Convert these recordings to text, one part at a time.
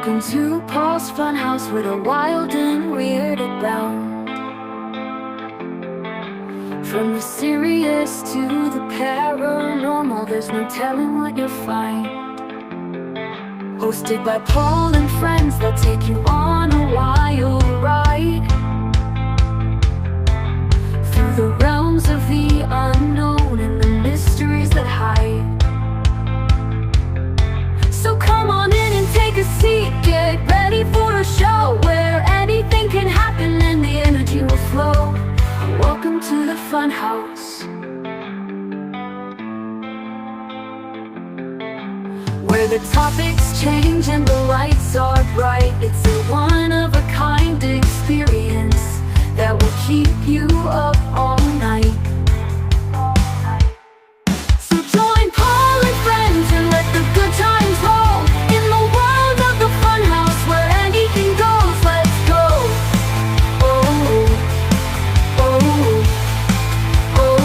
Welcome to Paul's Funhouse, with a wild and weird abound. From the serious to the paranormal, there's no telling what you'll find. Hosted by Paul and friends, they'll take you on a wild ride through the realms of the unknown and the mysteries that hide. So come on in and take a seat, get ready for a show where anything can happen and the energy will flow. Welcome to the Funhouse, where the topics change and the lights are bright. It's a one-of-a-kind experience that will keep you up all night. So join Paul and friends and let the good times roll in the world of the Funhouse, where anything goes. Let's go. Oh, oh, oh.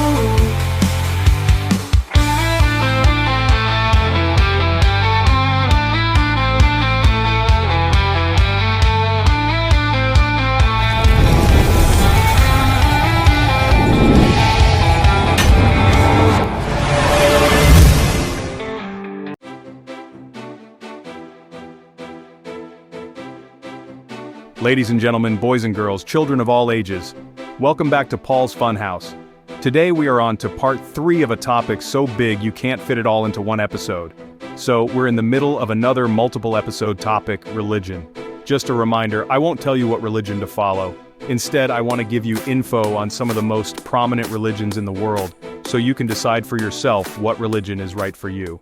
Ladies and gentlemen, boys and girls, children of all ages, welcome back to Paul's Funhouse. Today we are on to part 3 of a topic so big you can't fit it all into one episode. So we're in the middle of another multiple episode topic, religion. Just a reminder, I won't tell you what religion to follow. Instead, I want to give you info on some of the most prominent religions in the world, so you can decide for yourself what religion is right for you.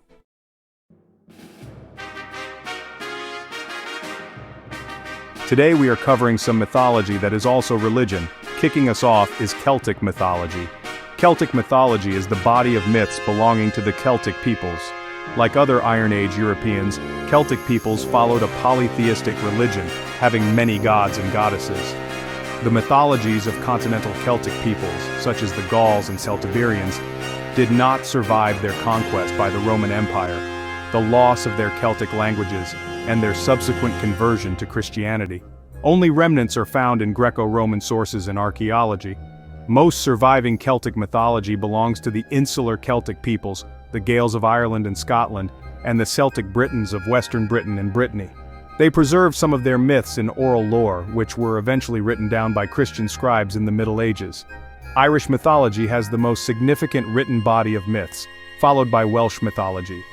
Today we are covering some mythology that is also religion. Kicking us off is Celtic mythology. Celtic mythology is the body of myths belonging to the Celtic peoples. Like other Iron Age Europeans, Celtic peoples followed a polytheistic religion, having many gods and goddesses. The mythologies of continental Celtic peoples, such as the Gauls and Celtiberians, did not survive their conquest by the Roman Empire, the loss of their Celtic languages, and their subsequent conversion to Christianity. Only remnants are found in Greco-Roman sources and archaeology. Most surviving Celtic mythology belongs to the insular Celtic peoples, the Gaels of Ireland and Scotland, and the Celtic Britons of Western Britain and Brittany. They preserve some of their myths in oral lore, which were eventually written down by Christian scribes in the Middle Ages. Irish mythology has the most significant written body of myths, followed by Welsh mythology.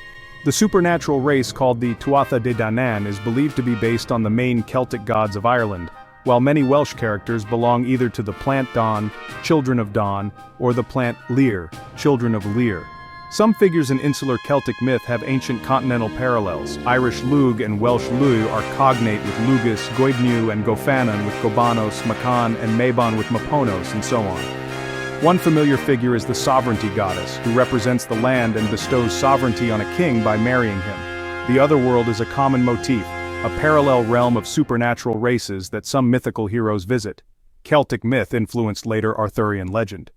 The supernatural race called the Tuatha De Danann is believed to be based on the main Celtic gods of Ireland, while many Welsh characters belong either to the plant Dawn, children of Dawn, or the plant Lir, children of Lir. Some figures in insular Celtic myth have ancient continental parallels. Irish Lug and Welsh Lu are cognate with Lugus, Goibniu and Gofannon with Gobanos, Macan and Mabon with Maponos, and so on. One familiar figure is the sovereignty goddess, who represents the land and bestows sovereignty on a king by marrying him. The otherworld is a common motif, a parallel realm of supernatural races that some mythical heroes visit. Celtic myth influenced later Arthurian legend.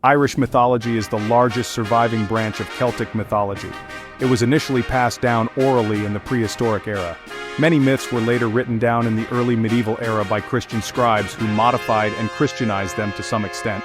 Irish mythology is the largest surviving branch of Celtic mythology. It was initially passed down orally in the prehistoric era. Many myths were later written down in the early medieval era by Christian scribes who modified and Christianized them to some extent.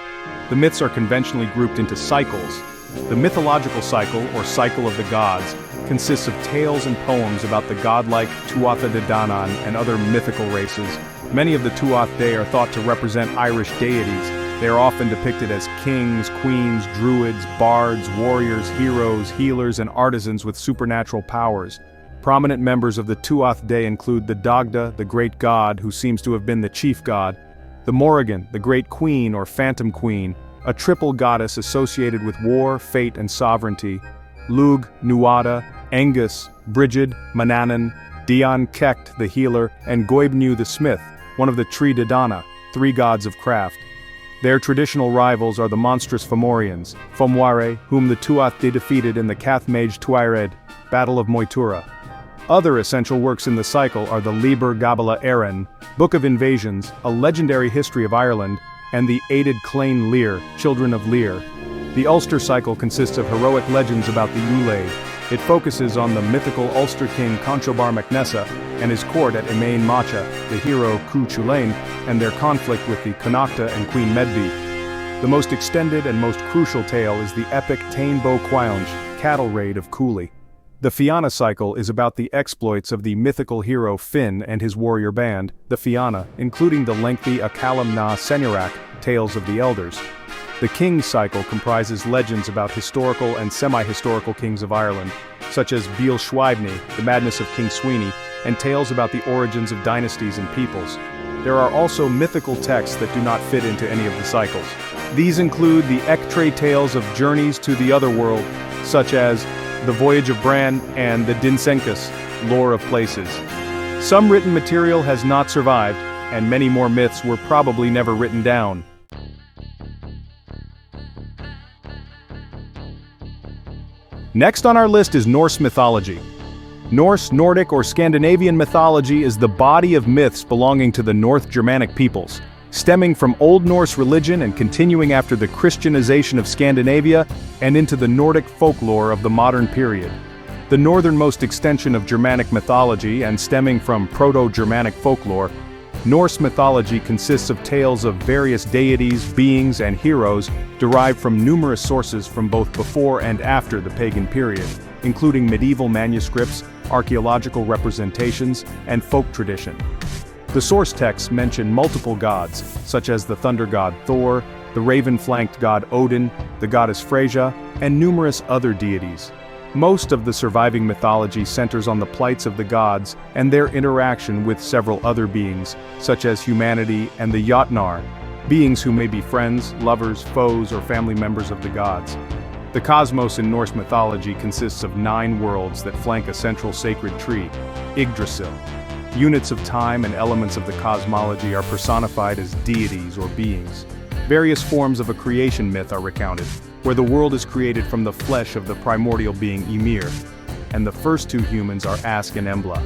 The myths are conventionally grouped into cycles. The mythological cycle, or cycle of the gods, consists of tales and poems about the godlike Tuatha De Danann and other mythical races. Many of the Tuatha De are thought to represent Irish deities. They are often depicted as kings, queens, druids, bards, warriors, heroes, healers, and artisans with supernatural powers. Prominent members of the Tuatha De include the Dagda, the great god, who seems to have been the chief god, the Morrigan, the great queen or phantom queen, a triple goddess associated with war, fate, and sovereignty, Lug, Nuada, Angus, Brigid, Manannan, Dian Kecht, the healer, and Goibniu the smith, one of the Trí Dodana, 3 gods of craft. Their traditional rivals are the monstrous Fomorians, Fomware, whom the Tuatha De defeated in the Cathmage Tuired, Battle of Moytura. Other essential works in the cycle are the Liber Gabala Erin, Book of Invasions, A Legendary History of Ireland, and the Aided Clain Lir, Children of Lir. The Ulster cycle consists of heroic legends about the Ulaid, It focuses on the mythical Ulster king Conchobar MacNessa and his court at Emain Macha, the hero Cu Chulainn, and their conflict with the Connachta and Queen Medb. The most extended and most crucial tale is the epic Tain Bo Cuailnge, cattle raid of Cooley. The Fianna cycle is about the exploits of the mythical hero Finn and his warrior band, the Fianna, including the lengthy Acalam na Senurach, Tales of the Elders. The King's cycle comprises legends about historical and semi-historical kings of Ireland, such as Beal Schweibni, The Madness of King Sweeney, and tales about the origins of dynasties and peoples. There are also mythical texts that do not fit into any of the cycles. These include the Ectre tales of journeys to the otherworld, such as The Voyage of Bran and the Dinsenkus, Lore of Places. Some written material has not survived, and many more myths were probably never written down. Next on our list is Norse mythology. Norse, Nordic, or Scandinavian mythology is the body of myths belonging to the North Germanic peoples, stemming from Old Norse religion and continuing after the Christianization of Scandinavia and into the Nordic folklore of the modern period. The northernmost extension of Germanic mythology and stemming from Proto-Germanic folklore, Norse mythology consists of tales of various deities, beings, and heroes derived from numerous sources from both before and after the pagan period, including medieval manuscripts, archaeological representations, and folk tradition. The source texts mention multiple gods, such as the thunder god Thor, the raven-flanked god Odin, the goddess Freyja, and numerous other deities. Most of the surviving mythology centers on the plights of the gods and their interaction with several other beings, such as humanity and the Jotnar, beings who may be friends, lovers, foes, or family members of the gods. The cosmos in Norse mythology consists of 9 worlds that flank a central sacred tree, Yggdrasil. Units of time and elements of the cosmology are personified as deities or beings. Various forms of a creation myth are recounted, where the world is created from the flesh of the primordial being Ymir, and the first 2 humans are Ask and Embla.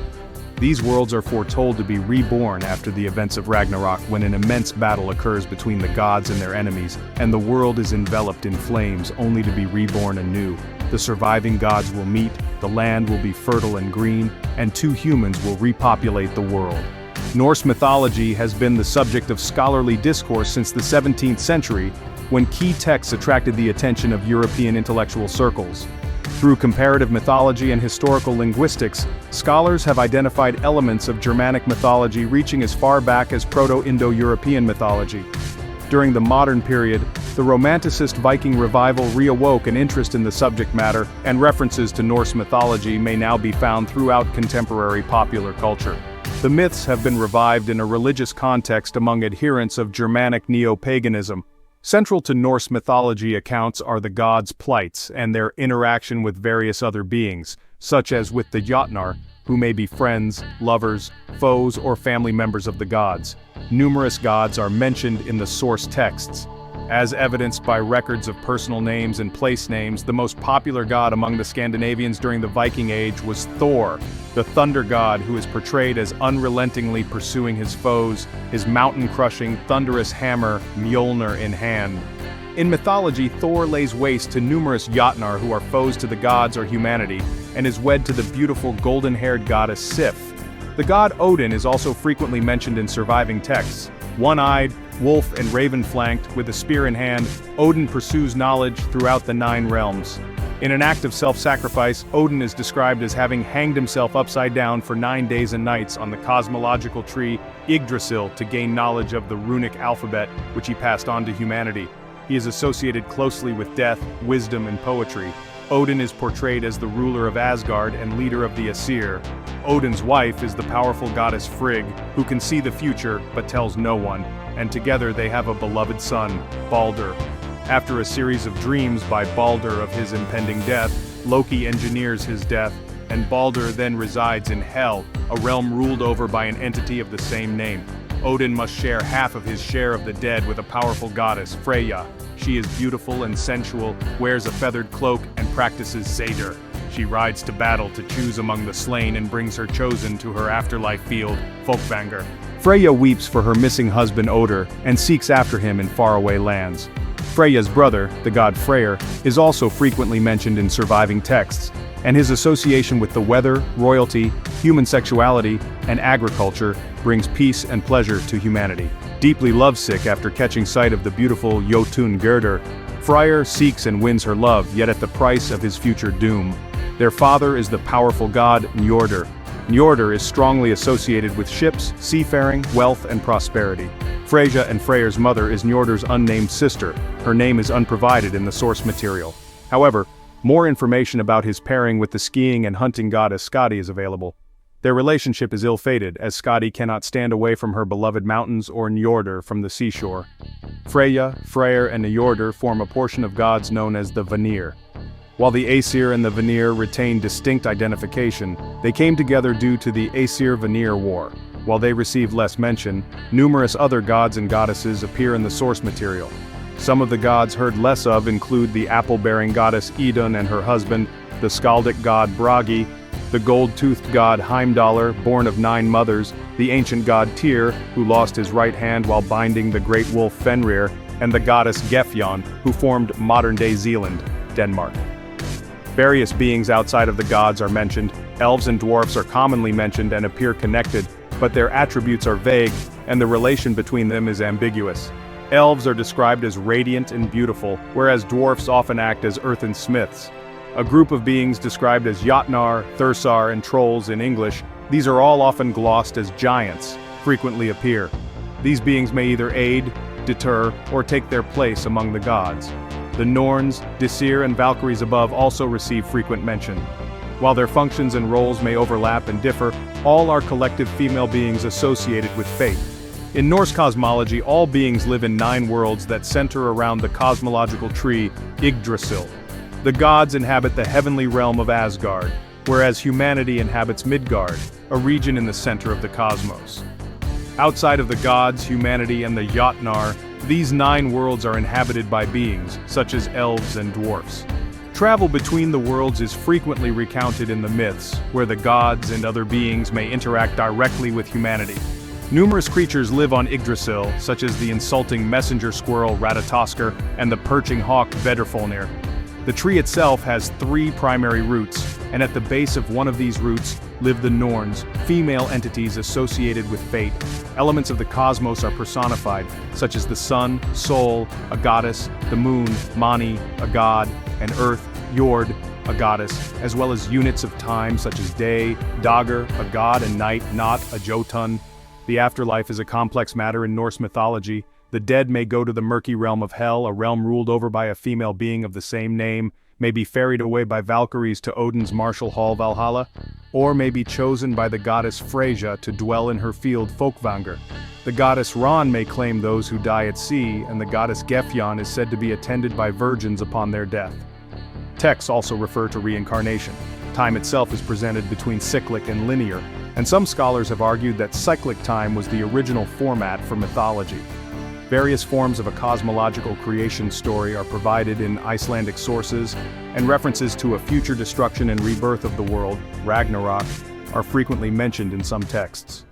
These worlds are foretold to be reborn after the events of Ragnarok, when an immense battle occurs between the gods and their enemies, and the world is enveloped in flames only to be reborn anew. The surviving gods will meet, the land will be fertile and green, and 2 humans will repopulate the world. Norse mythology has been the subject of scholarly discourse since the 17th century, when key texts attracted the attention of European intellectual circles. Through comparative mythology and historical linguistics, scholars have identified elements of Germanic mythology reaching as far back as Proto-Indo-European mythology. During the modern period, the Romanticist Viking revival reawoke an interest in the subject matter, and references to Norse mythology may now be found throughout contemporary popular culture. The myths have been revived in a religious context among adherents of Germanic neo-paganism. Central to Norse mythology accounts are the gods' plights and their interaction with various other beings, such as with the Jotnar, who may be friends, lovers, foes, or family members of the gods. Numerous gods are mentioned in the source texts. As evidenced by records of personal names and place names, the most popular god among the Scandinavians during the Viking Age was Thor, the thunder god who is portrayed as unrelentingly pursuing his foes, his mountain-crushing, thunderous hammer, Mjolnir, in hand. In mythology, Thor lays waste to numerous Jotnar who are foes to the gods or humanity, and is wed to the beautiful golden-haired goddess Sif. The god Odin is also frequently mentioned in surviving texts. One-eyed, wolf and raven-flanked, with a spear in hand, Odin pursues knowledge throughout the 9 realms. In an act of self-sacrifice, Odin is described as having hanged himself upside down for 9 days and nights on the cosmological tree Yggdrasil to gain knowledge of the runic alphabet, which he passed on to humanity. He is associated closely with death, wisdom, and poetry. Odin is portrayed as the ruler of Asgard and leader of the Aesir. Odin's wife is the powerful goddess Frigg, who can see the future but tells no one, and together they have a beloved son, Balder. After a series of dreams by Balder of his impending death, Loki engineers his death, and Balder then resides in Hel, a realm ruled over by an entity of the same name. Odin must share half of his share of the dead with a powerful goddess, Freyja. She is beautiful and sensual, wears a feathered cloak, and practices Seder. She rides to battle to choose among the slain and brings her chosen to her afterlife field, Folkvanger. Freyja weeps for her missing husband Odin and seeks after him in faraway lands. Freya's brother, the god Freyr, is also frequently mentioned in surviving texts, and his association with the weather, royalty, human sexuality, and agriculture brings peace and pleasure to humanity. Deeply lovesick after catching sight of the beautiful Jotun Gerder, Freyr seeks and wins her love, yet at the price of his future doom. Their father is the powerful god Njordr. Njordr is strongly associated with ships, seafaring, wealth, and prosperity. Freyja and Freyr's mother is Njordr's unnamed sister. Her name is unprovided in the source material. However, more information about his pairing with the skiing and hunting goddess Skadi is available. Their relationship is ill-fated, as Skadi cannot stand away from her beloved mountains or Njordr from the seashore. Freyja, Freyr, and Njordr form a portion of gods known as the Vanir. While the Aesir and the Vanir retain distinct identification, they came together due to the Aesir-Vanir War. While they receive less mention, numerous other gods and goddesses appear in the source material. Some of the gods heard less of include the apple-bearing goddess Idun and her husband, the skaldic god Bragi, the gold-toothed god Heimdallr, born of 9 mothers, the ancient god Tyr, who lost his right hand while binding the great wolf Fenrir, and the goddess Gefjon, who formed modern-day Zealand, Denmark. Various beings outside of the gods are mentioned. Elves and dwarfs are commonly mentioned and appear connected, but their attributes are vague, and the relation between them is ambiguous. Elves are described as radiant and beautiful, whereas dwarfs often act as earthen smiths. A group of beings described as Jotnar, Thursar, and trolls in English, these are all often glossed as giants, frequently appear. These beings may either aid, deter, or take their place among the gods. The Norns, Disir, and Valkyries above also receive frequent mention. While their functions and roles may overlap and differ, all are collective female beings associated with fate. In Norse cosmology, all beings live in 9 worlds that center around the cosmological tree, Yggdrasil. The gods inhabit the heavenly realm of Asgard, whereas humanity inhabits Midgard, a region in the center of the cosmos. Outside of the gods, humanity, and the Jotnar, these 9 worlds are inhabited by beings, such as elves and dwarfs. Travel between the worlds is frequently recounted in the myths, where the gods and other beings may interact directly with humanity. Numerous creatures live on Yggdrasil, such as the insulting messenger squirrel Ratatoskr and the perching hawk Vedrfolnir. The tree itself has 3 primary roots, and at the base of one of these roots live the Norns, female entities associated with fate. Elements of the cosmos are personified, such as the sun, Sol, a goddess, the moon, Mani, a god, and earth, Jord, a goddess, as well as units of time such as day, Dagr, a god, and night, Natt, a Jotun. The afterlife is a complex matter in Norse mythology. The dead may go to the murky realm of Hel, a realm ruled over by a female being of the same name, may be ferried away by Valkyries to Odin's martial hall Valhalla, or may be chosen by the goddess Freyja to dwell in her field Folkvangr. The goddess Ran may claim those who die at sea, and the goddess Gefjon is said to be attended by virgins upon their death. Texts also refer to reincarnation. Time itself is presented between cyclic and linear, and some scholars have argued that cyclic time was the original format for mythology. Various forms of a cosmological creation story are provided in Icelandic sources, and references to a future destruction and rebirth of the world, Ragnarok, are frequently mentioned in some texts.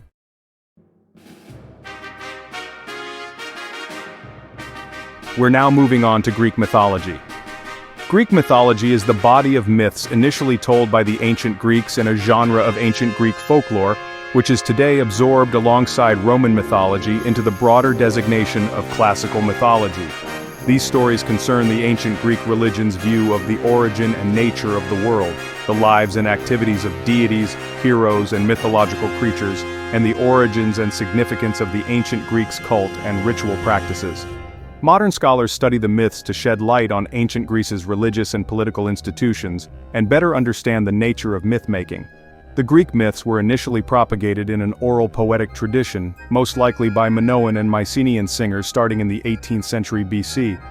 We're now moving on to Greek mythology. Greek mythology is the body of myths initially told by the ancient Greeks and a genre of ancient Greek folklore, which is today absorbed alongside Roman mythology into the broader designation of classical mythology. These stories concern the ancient Greek religion's view of the origin and nature of the world, the lives and activities of deities, heroes, and mythological creatures, and the origins and significance of the ancient Greeks' cult and ritual practices. Modern scholars study the myths to shed light on ancient Greece's religious and political institutions, and better understand the nature of myth-making. The Greek myths were initially propagated in an oral poetic tradition, most likely by Minoan and Mycenaean singers starting in the 18th century BC.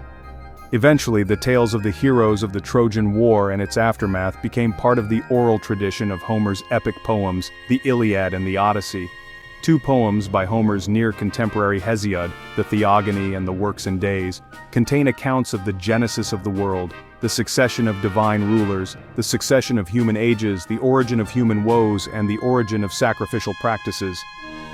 Eventually, the tales of the heroes of the Trojan War and its aftermath became part of the oral tradition of Homer's epic poems, the Iliad and the Odyssey. 2 poems by Homer's near-contemporary Hesiod, the Theogony and the Works and Days, contain accounts of the genesis of the world, the succession of divine rulers, the succession of human ages, the origin of human woes, and the origin of sacrificial practices.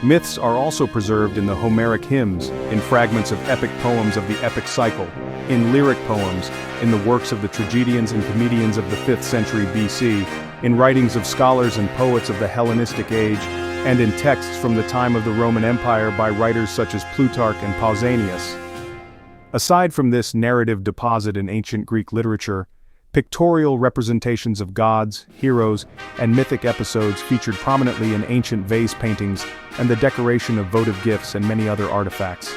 Myths are also preserved in the Homeric hymns, in fragments of epic poems of the epic cycle. in lyric poems, in the works of the tragedians and comedians of the 5th century BC, in writings of scholars and poets of the Hellenistic age, and in texts from the time of the Roman Empire by writers such as Plutarch and Pausanias. Aside from this narrative deposit in ancient Greek literature, pictorial representations of gods, heroes, and mythic episodes featured prominently in ancient vase paintings and the decoration of votive gifts and many other artifacts.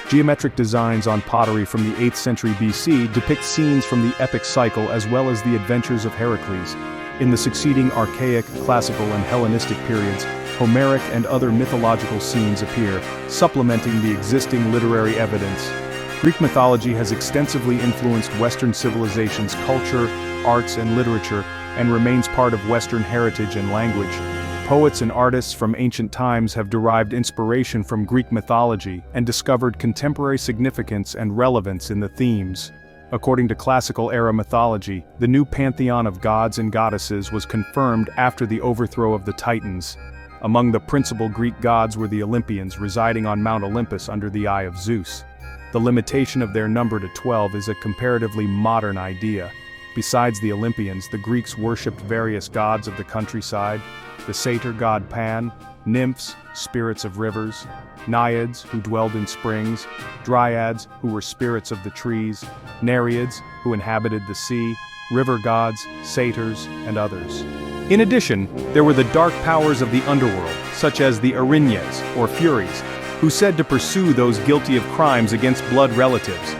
Geometric designs on pottery from the 8th century BC depict scenes from the epic cycle as well as the adventures of Heracles. In the succeeding Archaic, Classical, and Hellenistic periods, Homeric and other mythological scenes appear, supplementing the existing literary evidence. Greek mythology has extensively influenced Western civilization's culture, arts, and literature, and remains part of Western heritage and language. Poets and artists from ancient times have derived inspiration from Greek mythology and discovered contemporary significance and relevance in the themes. According to classical-era mythology, the new pantheon of gods and goddesses was confirmed after the overthrow of the Titans. Among the principal Greek gods were the Olympians, residing on Mount Olympus under the eye of Zeus. The limitation of their number to 12 is a comparatively modern idea. Besides the Olympians, the Greeks worshipped various gods of the countryside, the satyr god Pan, nymphs, spirits of rivers, naiads, who dwelled in springs, dryads, who were spirits of the trees, nereids, who inhabited the sea, river gods, satyrs, and others. In addition, there were the dark powers of the underworld, such as the Erinyes, or Furies, who said to pursue those guilty of crimes against blood relatives.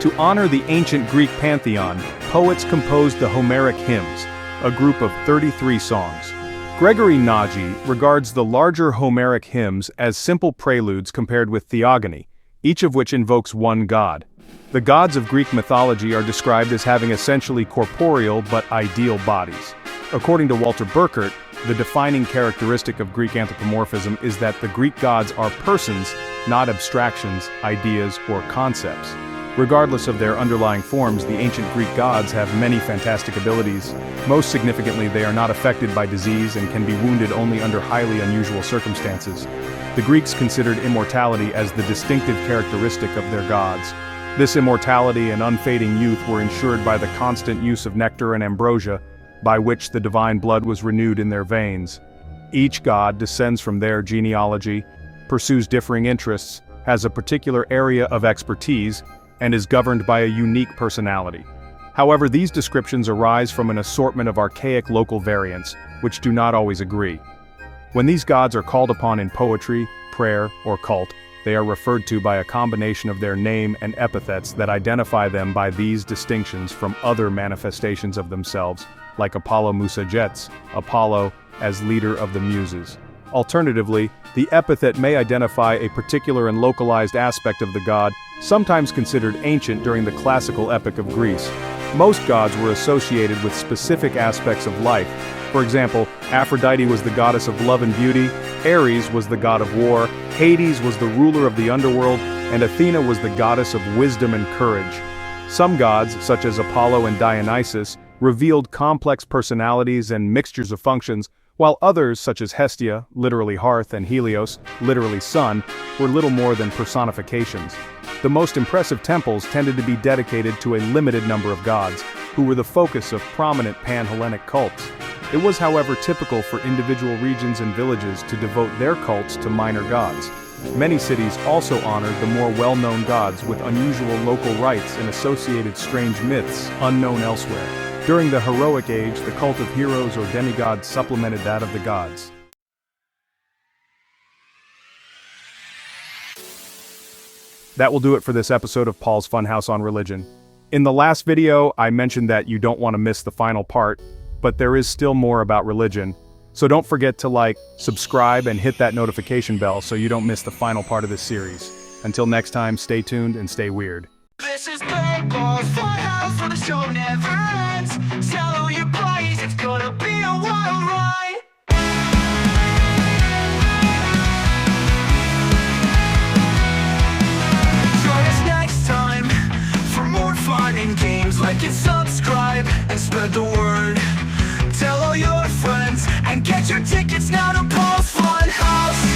To honor the ancient Greek pantheon, poets composed the Homeric hymns, a group of 33 songs. Gregory Nagy regards the larger Homeric hymns as simple preludes compared with theogony, each of which invokes one god. The gods of Greek mythology are described as having essentially corporeal but ideal bodies. According to Walter Burkert, the defining characteristic of Greek anthropomorphism is that the Greek gods are persons, not abstractions, ideas, or concepts. Regardless of their underlying forms, the ancient Greek gods have many fantastic abilities. Most significantly, they are not affected by disease and can be wounded only under highly unusual circumstances. The Greeks considered immortality as the distinctive characteristic of their gods. This immortality and unfading youth were ensured by the constant use of nectar and ambrosia, by which the divine blood was renewed in their veins. Each god descends from their genealogy, pursues differing interests, has a particular area of expertise, and is governed by a unique personality. However, these descriptions arise from an assortment of archaic local variants, which do not always agree. When these gods are called upon in poetry, prayer, or cult, they are referred to by a combination of their name and epithets that identify them by these distinctions from other manifestations of themselves, like Apollo Musaget's, Apollo as leader of the Muses. Alternatively, the epithet may identify a particular and localized aspect of the god, sometimes considered ancient during the classical epic of Greece. Most gods were associated with specific aspects of life. For example, Aphrodite was the goddess of love and beauty, Ares was the god of war, Hades was the ruler of the underworld, and Athena was the goddess of wisdom and courage. Some gods, such as Apollo and Dionysus, revealed complex personalities and mixtures of functions, while others, such as Hestia, literally hearth, and Helios, literally sun, were little more than personifications. The most impressive temples tended to be dedicated to a limited number of gods, who were the focus of prominent pan-Hellenic cults. It was, however, typical for individual regions and villages to devote their cults to minor gods. Many cities also honored the more well-known gods with unusual local rites and associated strange myths unknown elsewhere. During the heroic age, the cult of heroes or demigods supplemented that of the gods. That will do it for this episode of Paul's Funhouse on Religion. In the last video, I mentioned that you don't want to miss the final part, but there is still more about religion. So don't forget to like, subscribe, and hit that notification bell so you don't miss the final part of this series. Until next time, stay tuned and stay weird. This is Paul's Funhouse, where the show never ends. Tell all your buddies it's gonna be a wild ride. Join us next time for more fun and games. Like and subscribe and spread the word. Tell all your friends and get your tickets now to Paul's Funhouse.